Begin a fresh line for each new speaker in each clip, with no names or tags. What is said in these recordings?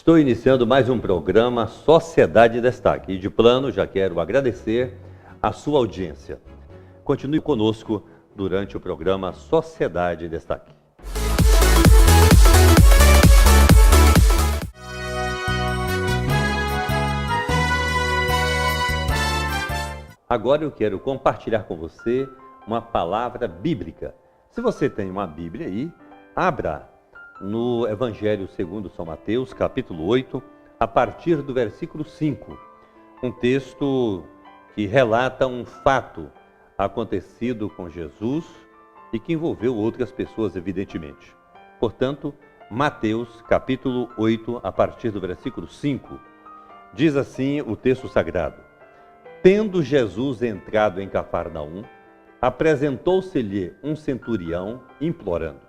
Estou iniciando mais um programa Sociedade em Destaque e de plano já quero agradecer a sua audiência. Continue conosco durante o programa Sociedade em Destaque. Agora eu quero compartilhar com você uma palavra bíblica. Se você tem uma Bíblia aí, abra no Evangelho segundo São Mateus, capítulo 8, a partir do versículo 5. Um texto que relata um fato acontecido com Jesus e que envolveu outras pessoas, evidentemente. Portanto, Mateus, capítulo 8, a partir do versículo 5, diz assim o texto sagrado: Tendo Jesus entrado em Cafarnaum, apresentou-se-lhe um centurião, implorando: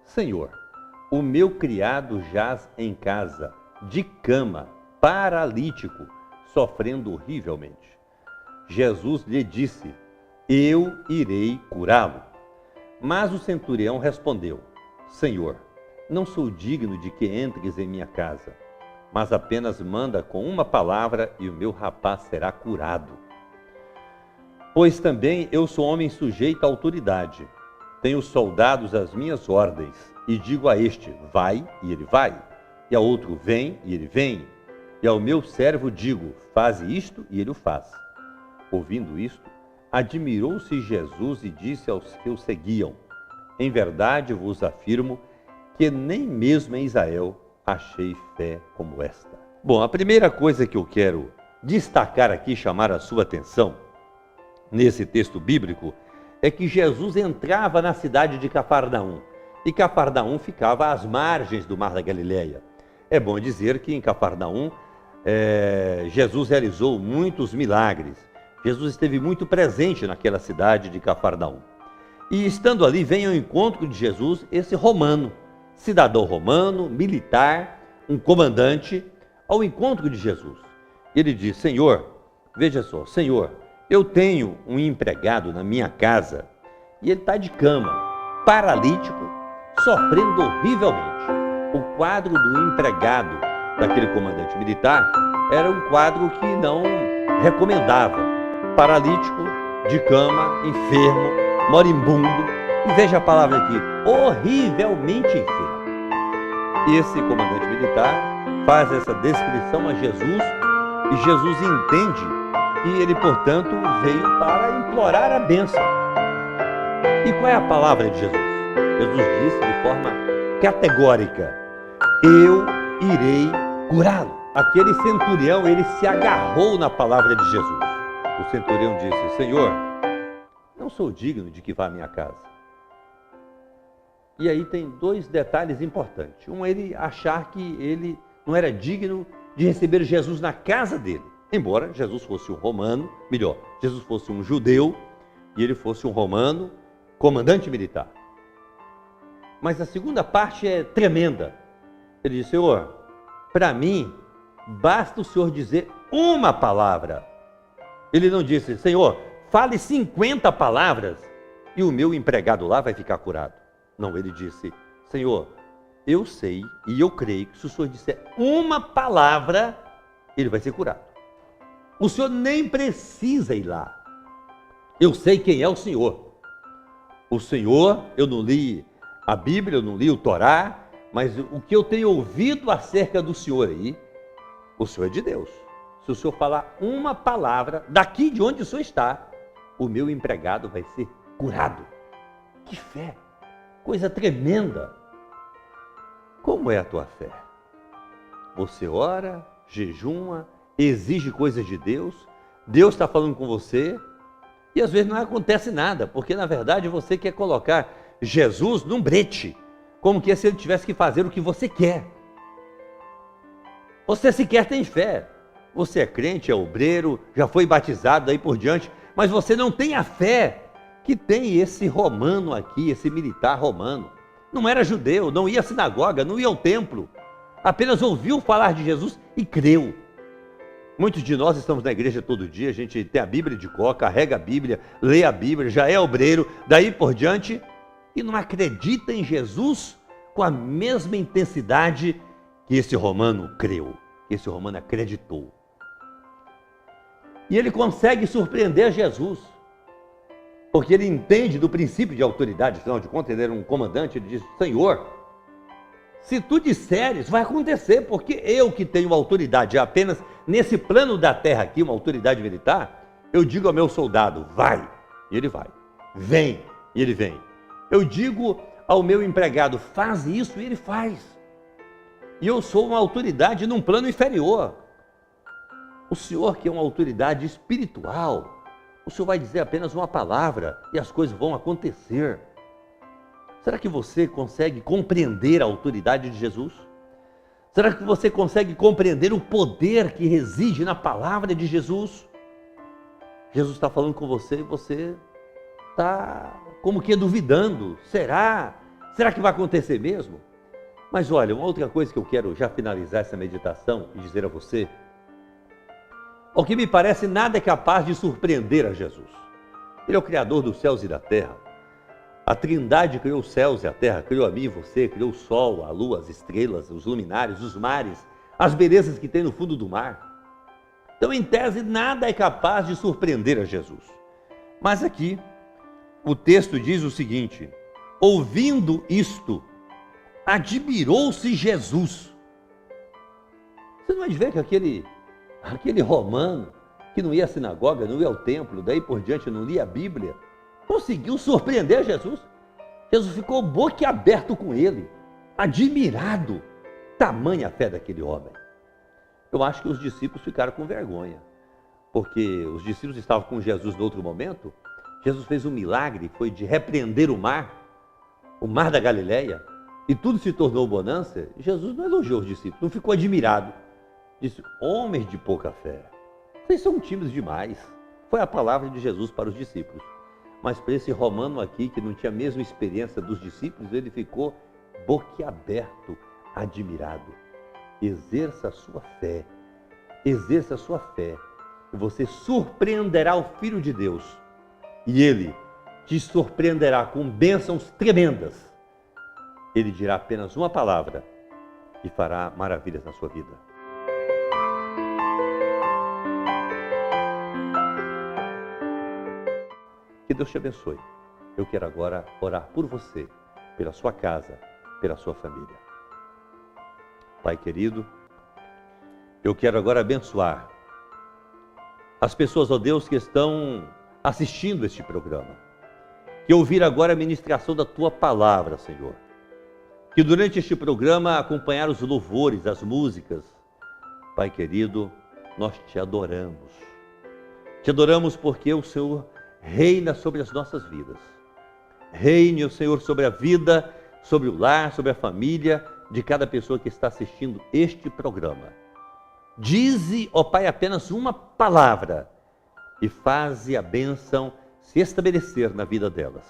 Senhor, o meu criado jaz em casa, de cama, paralítico, sofrendo horrivelmente. Jesus lhe disse: Eu irei curá-lo. Mas o centurião respondeu: Senhor, não sou digno de que entres em minha casa, mas apenas manda com uma palavra e o meu rapaz será curado. Pois também eu sou homem sujeito à autoridade. Tenho soldados às minhas ordens, e digo a este: vai, e ele vai, e a outro: vem, e ele vem, e ao meu servo digo: faze isto, e ele o faz. Ouvindo isto, admirou-se Jesus e disse aos que o seguiam: em verdade vos afirmo que nem mesmo em Israel achei fé como esta. Bom, a primeira coisa que eu quero destacar aqui, chamar a sua atenção, nesse texto bíblico, é que Jesus entrava na cidade de Cafarnaum. E Cafarnaum ficava às margens do Mar da Galileia. É bom dizer que em Cafarnaum, Jesus realizou muitos milagres. Jesus esteve muito presente naquela cidade de Cafarnaum. E estando ali, vem ao encontro de Jesus esse romano, cidadão romano, militar, um comandante, ao encontro de Jesus. Ele diz: Senhor, veja só, Senhor, eu tenho um empregado na minha casa e ele está de cama, paralítico, sofrendo horrivelmente. O quadro do empregado daquele comandante militar era um quadro que não recomendava. Paralítico, de cama, enfermo, moribundo, e veja a palavra aqui, horrivelmente enfermo. Esse comandante militar faz essa descrição a Jesus e Jesus entende que ele, portanto, veio para implorar a bênção. E qual é a palavra de Jesus? Jesus disse de forma categórica: eu irei curá-lo. Aquele centurião, ele se agarrou na palavra de Jesus. O centurião disse: Senhor, não sou digno de que vá à minha casa. E aí tem dois detalhes importantes. Um, ele achar que ele não era digno de receber Jesus na casa dele. Embora Jesus fosse um romano, melhor, Jesus fosse um judeu e ele fosse um romano, comandante militar. Mas a segunda parte é tremenda. Ele disse: Senhor, para mim, basta o Senhor dizer uma palavra. Ele não disse: Senhor, fale 50 palavras e o meu empregado lá vai ficar curado. Não, ele disse: Senhor, eu sei e eu creio que se o Senhor disser uma palavra, ele vai ser curado. O Senhor nem precisa ir lá. Eu sei quem é o Senhor. O Senhor, eu não li a Bíblia, eu não li o Torá, mas o que eu tenho ouvido acerca do Senhor aí, o Senhor é de Deus. Se o Senhor falar uma palavra, daqui de onde o Senhor está, o meu empregado vai ser curado. Que fé! Coisa tremenda! Como é a tua fé? Você ora, jejuma, exige coisas de Deus, Deus está falando com você, e às vezes não acontece nada, porque na verdade você quer colocar Jesus num brete, como que se ele tivesse que fazer o que você quer. Você sequer tem fé. Você é crente, é obreiro, já foi batizado daí por diante, mas você não tem a fé que tem esse romano aqui, esse militar romano. Não era judeu, não ia à sinagoga, não ia ao templo, apenas ouviu falar de Jesus e creu. Muitos de nós estamos na igreja todo dia, a gente tem a Bíblia de cor, carrega a Bíblia, lê a Bíblia, já é obreiro, daí por diante, e não acredita em Jesus com a mesma intensidade que esse romano creu, que esse romano acreditou. E ele consegue surpreender Jesus, porque ele entende do princípio de autoridade, afinal de contas ele era um comandante, ele diz: Senhor, se tu disseres, vai acontecer, porque eu que tenho autoridade apenas nesse plano da terra aqui, uma autoridade militar, eu digo ao meu soldado, vai, e ele vai. Vem, e ele vem. Eu digo ao meu empregado, faz isso, e ele faz. E eu sou uma autoridade num plano inferior. O Senhor, que é uma autoridade espiritual, o Senhor vai dizer apenas uma palavra e as coisas vão acontecer. Será que você consegue compreender a autoridade de Jesus? Será que você consegue compreender o poder que reside na palavra de Jesus? Jesus está falando com você e você está como que duvidando. Será? Será que vai acontecer mesmo? Mas olha, uma outra coisa que eu quero já finalizar essa meditação e dizer a você, ao que me parece, nada é capaz de surpreender a Jesus. Ele é o Criador dos céus e da terra. A Trindade criou os céus e a terra, criou a mim e você, criou o sol, a lua, as estrelas, os luminares, os mares, as belezas que tem no fundo do mar. Então, em tese, nada é capaz de surpreender a Jesus. Mas aqui, o texto diz o seguinte: ouvindo isto, admirou-se Jesus. Você não vai ver que aquele romano que não ia à sinagoga, não ia ao templo, daí por diante não lia a Bíblia, conseguiu surpreender Jesus. Jesus ficou boquiaberto com ele, admirado, tamanha a fé daquele homem. Eu acho que os discípulos ficaram com vergonha, porque os discípulos estavam com Jesus no outro momento. Jesus fez um milagre, foi de repreender o mar da Galileia, e tudo se tornou bonança. Jesus não elogiou os discípulos, não ficou admirado. Disse: homens de pouca fé, vocês são tímidos demais. Foi a palavra de Jesus para os discípulos. Mas para esse romano aqui, que não tinha a mesma experiência dos discípulos, ele ficou boquiaberto, admirado. Exerça a sua fé, exerça a sua fé, e você surpreenderá o Filho de Deus, e ele te surpreenderá com bênçãos tremendas. Ele dirá apenas uma palavra e fará maravilhas na sua vida. Que Deus te abençoe. Eu quero agora orar por você, pela sua casa, pela sua família. Pai querido, eu quero agora abençoar as pessoas, ó Deus, que estão assistindo este programa, que ouviram agora a ministração da Tua palavra, Senhor, que durante este programa acompanharam os louvores, as músicas. Pai querido, nós te adoramos. Te adoramos porque o Senhor reina sobre as nossas vidas. Reine, o Senhor, sobre a vida, sobre o lar, sobre a família de cada pessoa que está assistindo este programa. Dize, ó Pai, apenas uma palavra e faze a bênção se estabelecer na vida delas,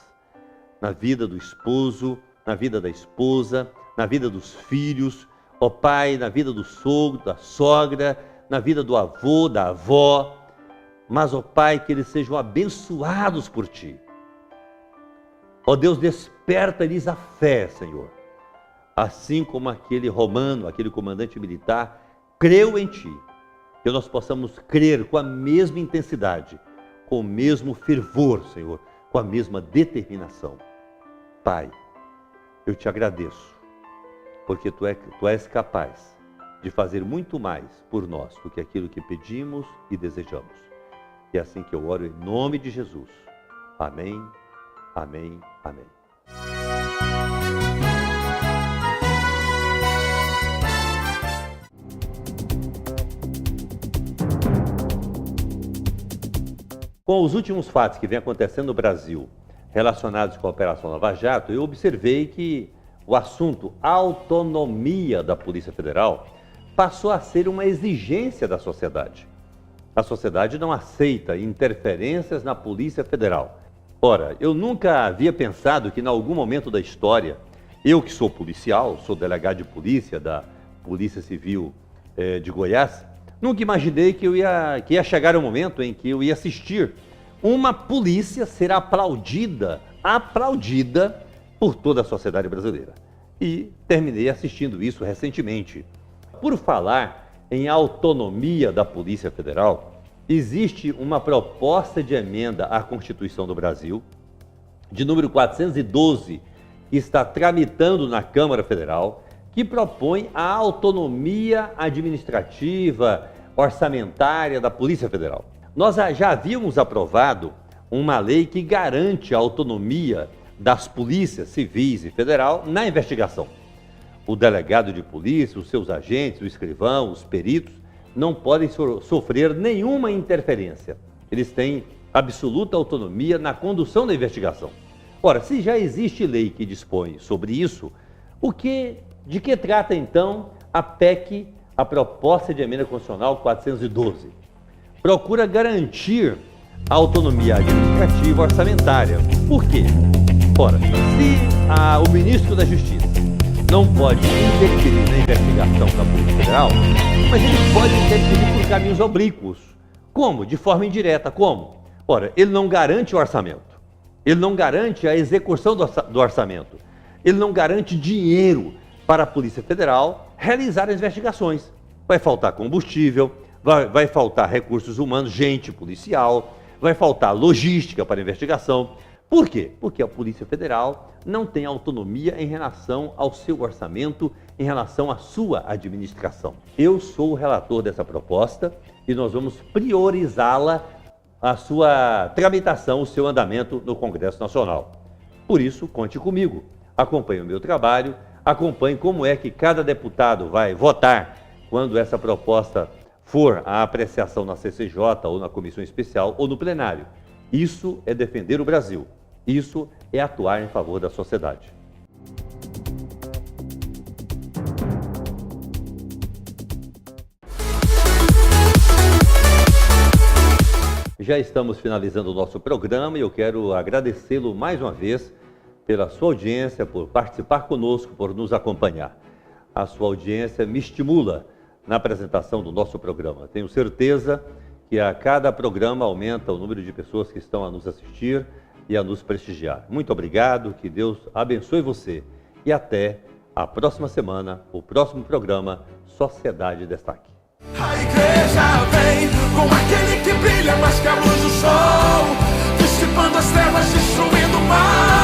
na vida do esposo, na vida da esposa, na vida dos filhos, ó Pai, na vida do sogro, da sogra, na vida do avô, da avó. Mas, ó Pai, que eles sejam abençoados por Ti. Ó Deus, desperta-lhes a fé, Senhor. Assim como aquele romano, aquele comandante militar, creu em Ti. Que nós possamos crer com a mesma intensidade, com o mesmo fervor, Senhor, com a mesma determinação. Pai, eu Te agradeço, porque Tu és capaz de fazer muito mais por nós do que aquilo que pedimos e desejamos. E é assim que eu oro em nome de Jesus. Amém, amém, amém. Com os últimos fatos que vem acontecendo no Brasil, relacionados com a Operação Lava Jato, eu observei que o assunto autonomia da Polícia Federal passou a ser uma exigência da sociedade. A sociedade não aceita interferências na Polícia Federal. Ora, eu nunca havia pensado que em algum momento da história, eu que sou policial, sou delegado de polícia da Polícia Civil de Goiás, nunca imaginei que ia chegar um momento em que eu ia assistir uma polícia ser aplaudida por toda a sociedade brasileira. E terminei assistindo isso recentemente. Por falar em autonomia da Polícia Federal, existe uma proposta de emenda à Constituição do Brasil, de número 412, que está tramitando na Câmara Federal, que propõe a autonomia administrativa, orçamentária da Polícia Federal. Nós já havíamos aprovado uma lei que garante a autonomia das polícias civis e federal na investigação. O delegado de polícia, os seus agentes, o escrivão, os peritos, não podem sofrer nenhuma interferência. Eles têm absoluta autonomia na condução da investigação. Ora, se já existe lei que dispõe sobre isso, de que trata então a PEC, a proposta de emenda constitucional 412? Procura garantir a autonomia administrativa orçamentária. Por quê? Ora, se o ministro da Justiça não pode interferir na investigação da Polícia Federal, mas ele pode interferir por caminhos oblíquos. Como? De forma indireta. Como? Ora, ele não garante o orçamento. Ele não garante a execução do orçamento. Ele não garante dinheiro para a Polícia Federal realizar as investigações. Vai faltar combustível, vai faltar recursos humanos, gente policial, vai faltar logística para a investigação. Por quê? Porque a Polícia Federal não tem autonomia em relação ao seu orçamento, em relação à sua administração. Eu sou o relator dessa proposta e nós vamos priorizá-la, a sua tramitação, o seu andamento no Congresso Nacional. Por isso, conte comigo, acompanhe o meu trabalho, acompanhe como é que cada deputado vai votar quando essa proposta for à apreciação na CCJ ou na Comissão Especial ou no plenário. Isso é defender o Brasil. Isso é atuar em favor da sociedade. Já estamos finalizando o nosso programa e eu quero agradecê-lo mais uma vez pela sua audiência, por participar conosco, por nos acompanhar. A sua audiência me estimula na apresentação do nosso programa. Tenho certeza que a cada programa aumenta o número de pessoas que estão a nos assistir e a nos prestigiar. Muito obrigado, que Deus abençoe você e até a próxima semana, o próximo programa Sociedade em Destaque.
A igreja vem com aquele que brilha mais que a luz do sol, dissipando as trevas, destruindo o mal.